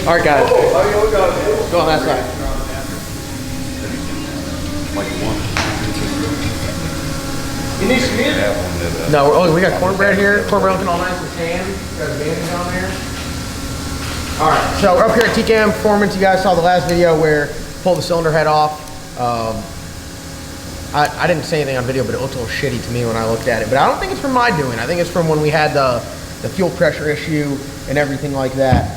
All right, guys. Go on that side. You need some meat? No, we got cornbread here. Cornbread looking all nice and tan. Got advantage on there. All right, so we're up here at TCAM Performance. You guys saw the last video where pulled the cylinder head off. I didn't say anything on video, but it looked a little shitty to me when I looked at it. But I don't think it's from my doing. I think it's from when we had the fuel pressure issue and everything like that.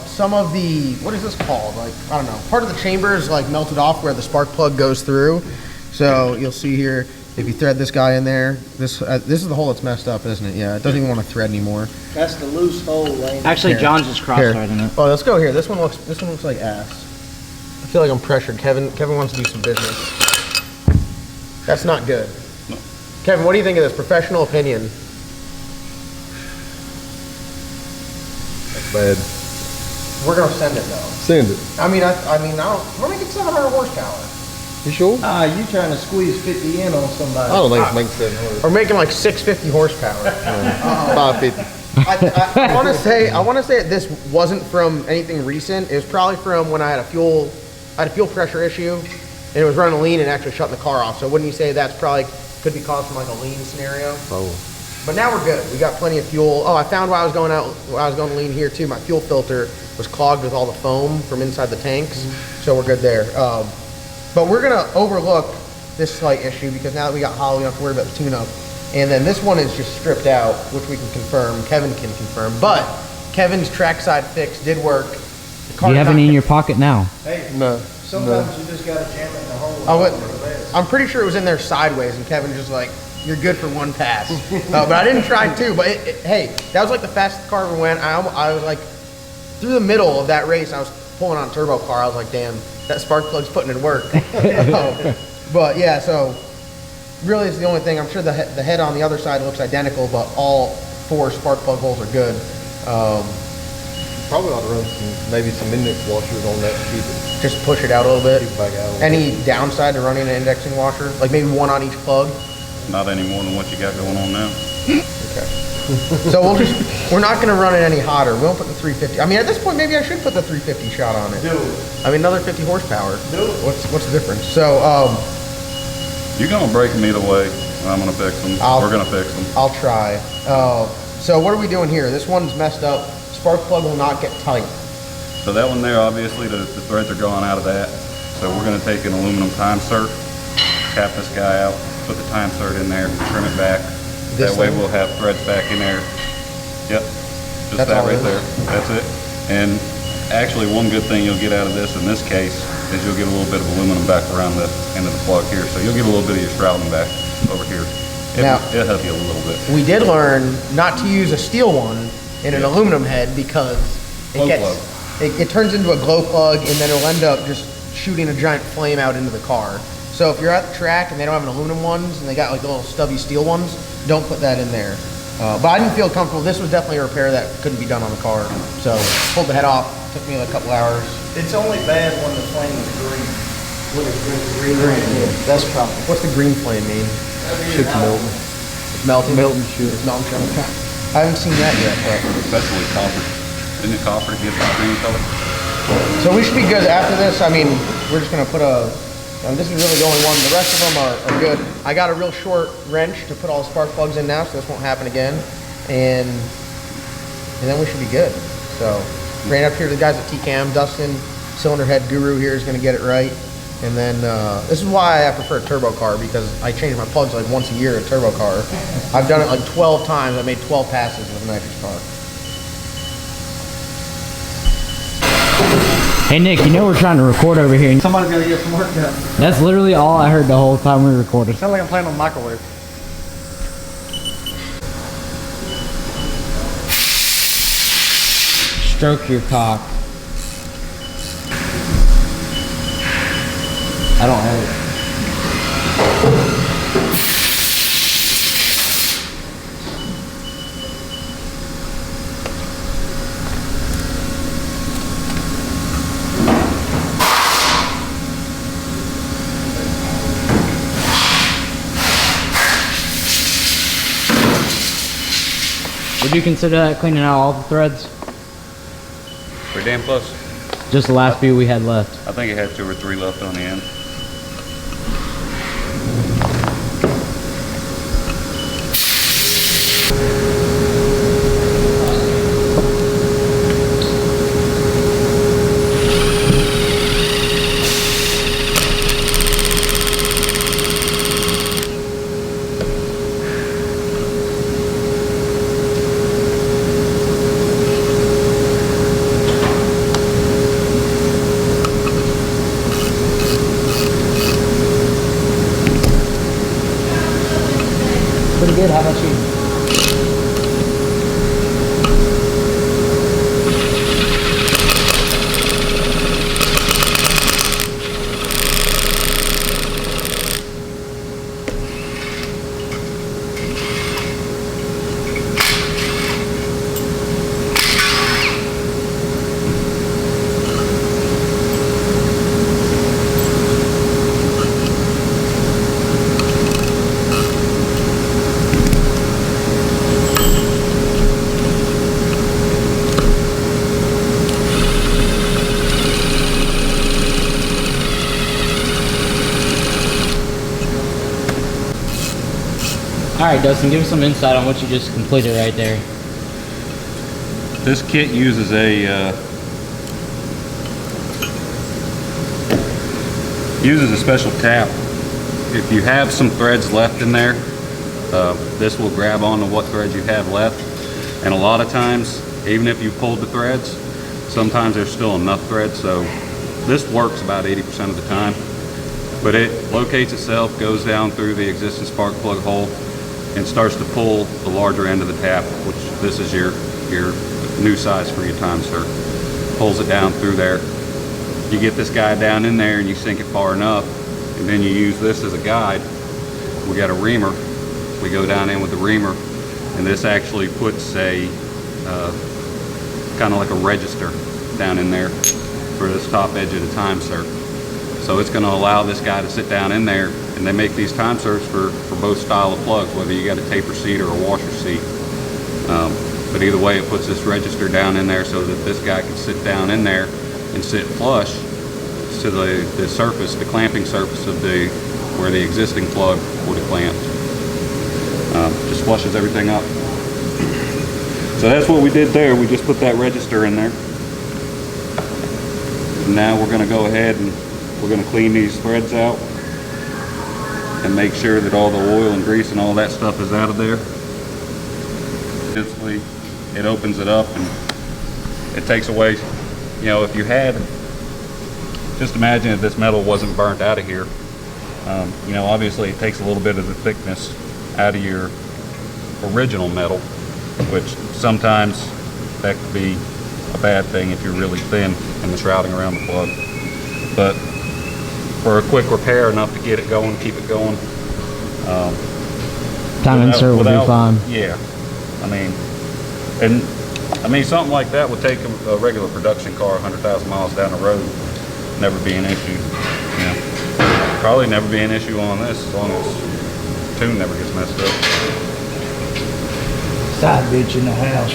Some of the, what is this called? Like, I don't know. Part of the chamber is like melted off where the spark plug goes through. So you'll see here, if you thread this guy in there, this is the hole that's messed up, isn't it? Yeah, it doesn't even want to thread anymore. That's the loose hole, Lane. Actually, Here. John's just cross-threading it. Oh, let's go here. This one looks like ass. I feel like I'm pressured. Kevin wants to do some business. That's not good. No. Kevin, what do you think of this? Professional opinion. That's bad. We're gonna send it though. Send it. I mean, we're making 700 horsepower. You sure? You trying to squeeze 50 in on somebody. I don't think it's making 700. We're making like 650 horsepower. 550. I want to say that this wasn't from anything recent. It was probably from when I had a fuel pressure issue, and it was running lean and actually shutting the car off. So wouldn't you say that's probably could be caused from like a lean scenario? Oh. But now we're good. We got plenty of fuel. Oh, I found while I was going to lean here too, my fuel filter was clogged with all the foam from inside the tanks. So we're good there. But we're gonna overlook this slight issue because now that we got Holley, we don't have to worry about the tune-up. And then this one is just stripped out, which we can confirm. Kevin can confirm. But Kevin's trackside fix did work. Do you have any in your pocket now? Hey, No. sometimes you just gotta jam it in the hole. I'm pretty sure it was in there sideways, and Kevin's just like, "You're good for one pass." But I didn't try two. But hey, that was like the fastest car ever went. I was like, through the middle of that race, I was pulling on a turbo car. I was like, damn, that spark plug's putting in work. But yeah, so really it's the only thing. I'm sure the head on the other side looks identical, but all 4 spark plug holes are good. Probably ought to run maybe some index washers on that to keep it. Just push it out a little bit. Keep it back out. Any downside to running an indexing washer? Like maybe one on each plug? Not any more than what you got going on now. Okay. So we're not going to run it any hotter. We won't put the 350. I mean, at this point, maybe I should put the 350 shot on it. Do it. I mean, another 50 horsepower. Do it. What's the difference? So, You're gonna break them either way. I'm gonna fix them. We're gonna fix them. I'll try. So what are we doing here? This one's messed up. Spark plug will not get tight. So that one there, obviously, the threads are gone out of that. So we're gonna take an aluminum time insert, cap this guy out, put the time insert in there, trim it back. That way we'll have threads back in there. Yep, just That's that all right it there. is. That's it. And actually, one good thing you'll get out of this in this case is you'll get a little bit of aluminum back around the end of the plug here. So you'll get a little bit of your shrouding back over here. Now- It'll help you a little bit. We did learn not to use a steel one in an aluminum head because it turns into a glow plug, and then it'll end up just shooting a giant flame out into the car. So if you're at the track and they don't have an aluminum ones and they got like the little stubby steel ones, don't put that in there. But I didn't feel comfortable. This was definitely a repair that couldn't be done on the car. So pulled the head off. Took me like a couple hours. It's only bad when the flame is green. What is green? Yeah. That's probably. What's the green flame mean? Shit's melting. It's melting. Melting shit. It's melting. Okay. I haven't seen that yet. But. Especially copper. Isn't it copper to get that green color? So we should be good after this. I mean, we're just gonna put this is really the only one. The rest of them are good. I got a real short wrench to put all the spark plugs in now, so this won't happen again. And then we should be good. So ran up here to the guys at TCAM. Dustin, cylinder head guru here, is gonna get it right. And then this is why I prefer a turbo car, because I change my plugs like once a year in a turbo car. I've done it like 12 times. I made 12 passes with a nitrous car. Hey Nick, you know we're trying to record over here. Somebody's gotta get some work done. That's literally all I heard the whole time we recorded. Sounds like I'm playing on the microwave. Stroke your cock. I don't have it. Would you consider that cleaning out all the threads? We're damn close. Just the last few we had left. I think it had 2 or 3 left on the end. Pretty good. How about you? All right, Dustin, give us some insight on what you just completed right there. This kit uses a special tap. If you have some threads left in there, this will grab onto what threads you have left. And a lot of times, even if you pulled the threads, sometimes there's still enough threads. So this works about 80% of the time. But it locates itself, goes down through the existing spark plug hole, and starts to pull the larger end of the tap, which this is your new size for your time sir. Pulls it down through there. You get this guy down in there and you sink it far enough, and then you use this as a guide. We got a reamer. We go down in with the reamer, and this actually puts a kind of like a register down in there for this top edge of the time sir. So it's going to allow this guy to sit down in there, and they make these time serves for both style of plugs, whether you got a taper seat or a washer seat. But either way, it puts this register down in there so that this guy can sit down in there and sit flush to the surface, the clamping surface of where the existing plug would have clamped. Just flushes everything up. So that's what we did there. We just put that register in there. And now we're going to go ahead and we're going to clean these threads out and make sure that all the oil and grease and all that stuff is out of there. Basically, it opens it up and it takes away, you know, if you had, just imagine if this metal wasn't burnt out of here. You know, obviously it takes a little bit of the thickness out of your original metal, which sometimes that could be a bad thing if you're really thin in the shrouding around the plug. But for a quick repair, enough to get it going, keep it going. Time insert will be fine. Yeah, I mean, something like that would take a regular production car 100,000 miles down the road, never be an issue. You know, probably never be an issue on this as long as the tune never gets messed up. Side bitch in the house.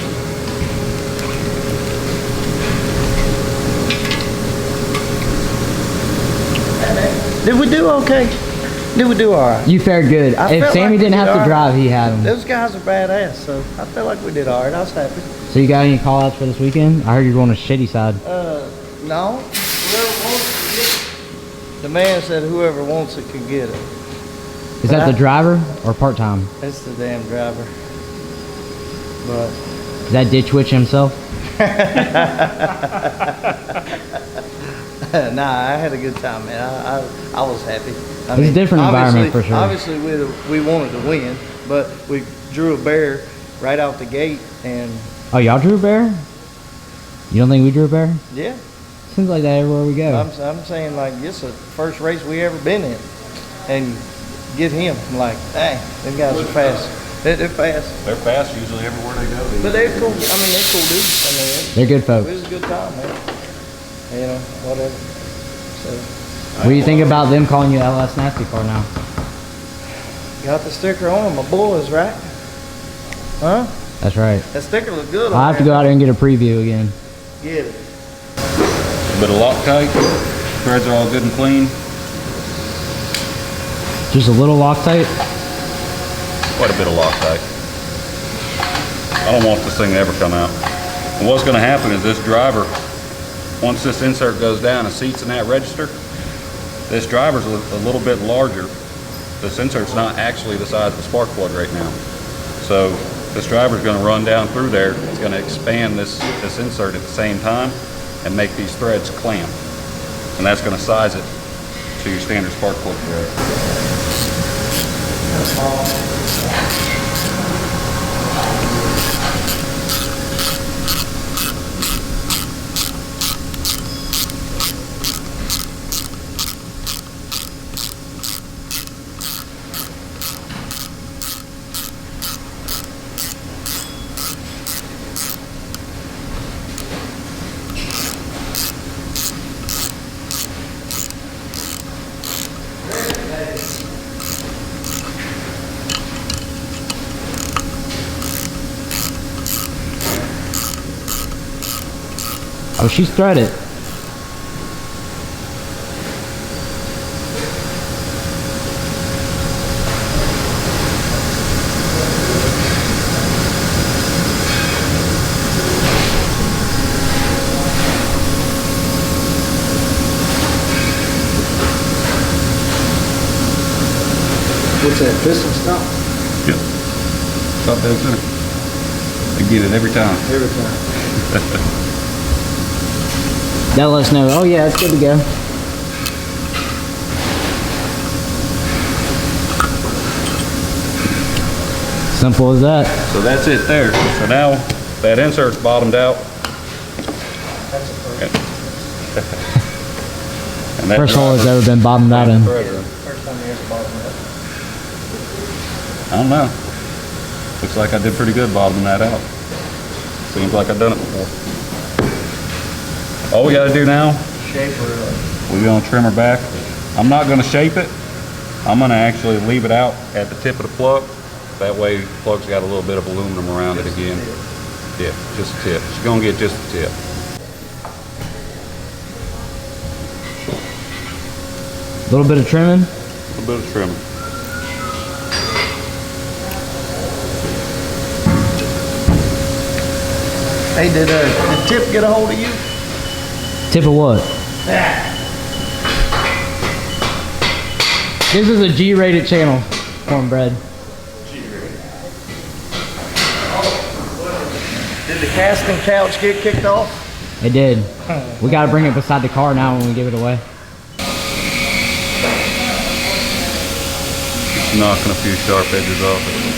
Did we do okay? Did we do all right? You fared good. I If felt Sammy like we didn't have did to all drive, he had them. Those guys are badass, so I felt like we did all right. I was happy. So you got any call outs for this weekend? I heard you're going to Shitty Side. No. Whoever wants to get it. The man said whoever wants it can get it. Is that the driver or part-time? It's the damn driver. But Is that Ditch Witch himself? nah, I had a good time, man. I was happy. It's a different environment for sure. Obviously, we wanted to win, but we drew a bear right out the gate, and Oh, y'all drew a bear? You don't think we drew a bear? yeah, Seems like that everywhere we go. I'm saying like this is the first race we ever been in, and get him like, dang, them guys are fast. They're fast, They're fast usually everywhere they go. but they're cool. I mean, they're cool dudes. I mean, They're good it folks. was a good time, man. You know, whatever. So. What do you think about them calling you LS Nasty Car now? Got the sticker on them, my boys, right? Huh? That's right. That sticker look good. I'll have to go out there and get a preview again. Get it. bit of Loctite. Threads are all good and clean. Just a little Loctite. Quite a bit of Loctite. I don't want this thing to ever come out. And what's going to happen is this driver, once this insert goes down and seats in that register, this driver's a little bit larger. This insert's not actually the size of the spark plug right now. So this driver's going to run down through there. It's going to expand this insert at the same time and make these threads clamp. And that's going to size it to your standard spark plug thread. Oh, she's threaded. What's that, piston stop? Yep. Stop dead center. They get it every time. Every time. That'll let us know. Oh yeah, it's good to go. Simple as that. So that's it there. So now that insert's bottomed out. And that First hole has driver- ever been bottomed out in. First time you ever bottomed it. I don't know. Looks like I did pretty good bottoming that out. Seems like I've done it before. All we gotta do now, Shape her. we're gonna trim her back. I'm not gonna shape it. I'm gonna actually leave it out at the tip of the plug. That way the plug's got a little bit of aluminum around it again. Yeah, just a tip. She's gonna get just a tip. A little bit of trimming. A little bit of trimming. Hey, did Tip get a hold of you? Tip of what? This is a G-rated channel, cornbread. Did the casting couch get kicked off? It did. We gotta bring it beside the car now when we give it away. Just knocking a few sharp edges off it.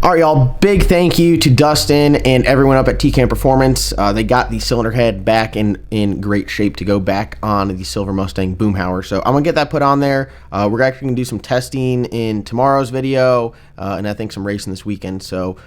All right, y'all, big thank you to Dustin and everyone up at TCAM Performance. They got the cylinder head back in great shape to go back on the Silver Mustang Boomhauer. So I'm going to get that put on there. We're actually going to do some testing in tomorrow's video, and I think some racing this weekend. So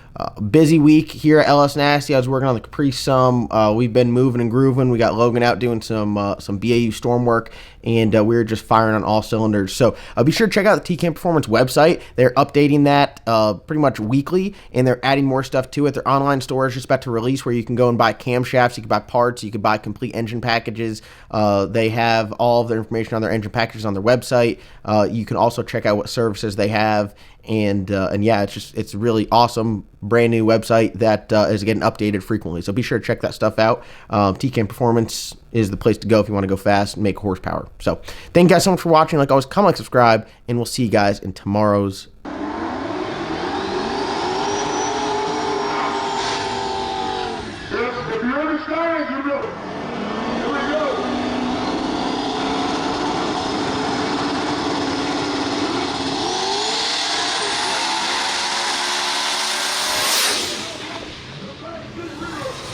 busy week here at LS Nasty. I was working on the Capri Sun. We've been moving and grooving. We got Logan out doing some BAU storm work, and we're just firing on all cylinders. So be sure to check out the TCAM Performance website. They're updating that pretty much weekly, and they're adding more stuff to it. Their online store is just about to release where you can go and buy camshafts, you can buy parts, you can buy complete engine packages. They have all of their information on their engine packages on their website. You can also check out what services they have, and yeah, it's really awesome, brand new website that is getting updated frequently. So be sure to check that stuff out. TCAM Performance is the place to go if you want to go fast and make horsepower. So thank you guys so much for watching. Like always, comment, like, subscribe, and we'll see you guys in tomorrow's